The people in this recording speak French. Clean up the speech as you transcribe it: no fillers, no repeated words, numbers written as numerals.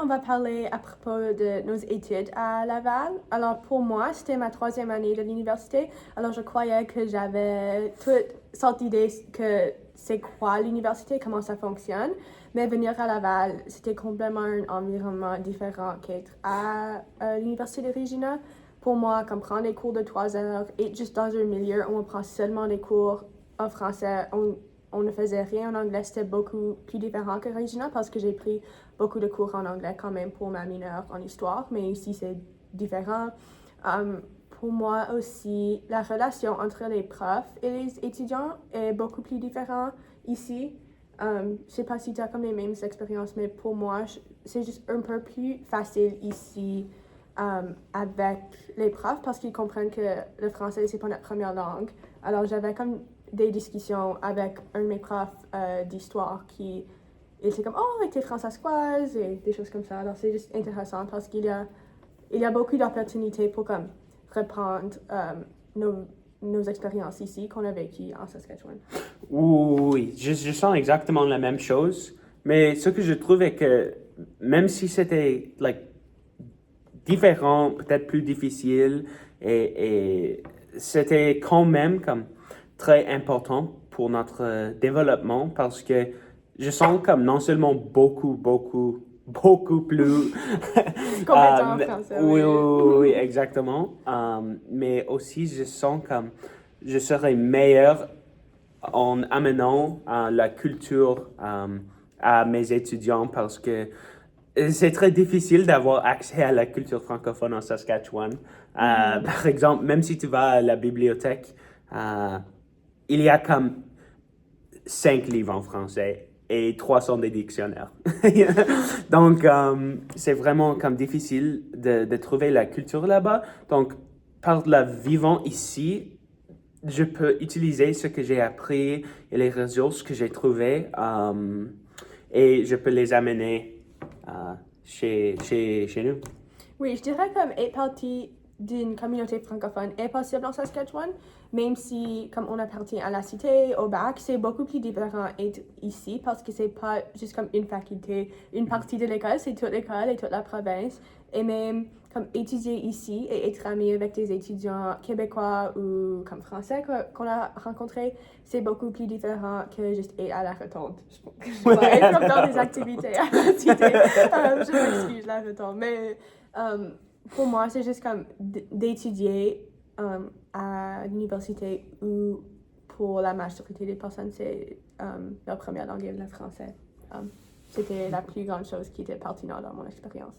on va parler à propos de nos études à Laval. Alors, pour moi, c'était ma 3e année de l'université. Alors, je croyais que j'avais toute sorte d'idée que c'est quoi l'université, comment ça fonctionne. Mais venir à Laval, c'était complètement un environnement différent qu'être à l'université de Regina. Pour moi, comme prendre des cours de 3 heures, être juste dans un milieu où on prend seulement des cours en français, on ne faisait rien en anglais, c'était beaucoup plus différent que Regina parce que j'ai pris beaucoup de cours en anglais quand même pour ma mineure en histoire, mais ici c'est différent. Pour moi aussi, la relation entre les profs et les étudiants est beaucoup plus différente ici. Je sais pas si tu as comme les mêmes expériences, mais pour moi, c'est juste un peu plus facile ici avec les profs parce qu'ils comprennent que le français, c'est pas notre première langue. Alors, j'avais comme des discussions avec un de mes profs d'histoire qui était comme « Oh, t'es française » et des choses comme ça. Alors, c'est juste intéressant parce il y a beaucoup d'opportunités pour comme reprendre nos expériences ici qu'on a vécues en Saskatchewan. Oui, je sens exactement la même chose. Mais ce que je trouve est que même si c'était différent, peut-être plus difficile, et c'était quand même comme très important pour notre développement parce que je sens comme non seulement beaucoup plus Compétent en français, oui, oui. oui, oui, exactement. Mais aussi, je sens comme je serais meilleur en amenant la culture à mes étudiants parce que c'est très difficile d'avoir accès à la culture francophone en Saskatchewan. Par exemple, même si tu vas à la bibliothèque, il y a comme 5 livres en français et 300 des dictionnaires. Donc, c'est vraiment comme difficile de trouver la culture là-bas. Donc, par la vivant ici, je peux utiliser ce que j'ai appris et les ressources que j'ai trouvées et je peux les amener chez nous. Oui, je dirais comme être partie d'une communauté francophone est possible en Saskatchewan, même si, comme on appartient à la cité, au bac, c'est beaucoup plus différent d'être ici parce que c'est pas juste comme une faculté, une partie de l'école, c'est toute l'école et toute la province. Et même comme étudier ici et être ami avec des étudiants québécois ou comme français qu'on a rencontrés, c'est beaucoup plus différent que juste être à la rotonde. Je dois être comme dans des activités à la cité. Je m'excuse, la rotonde. Mais pour moi, c'est juste comme d'étudier à l'université où pour la majorité des personnes, c'est leur première langue est le français. C'était la plus grande chose qui était pertinente dans mon expérience.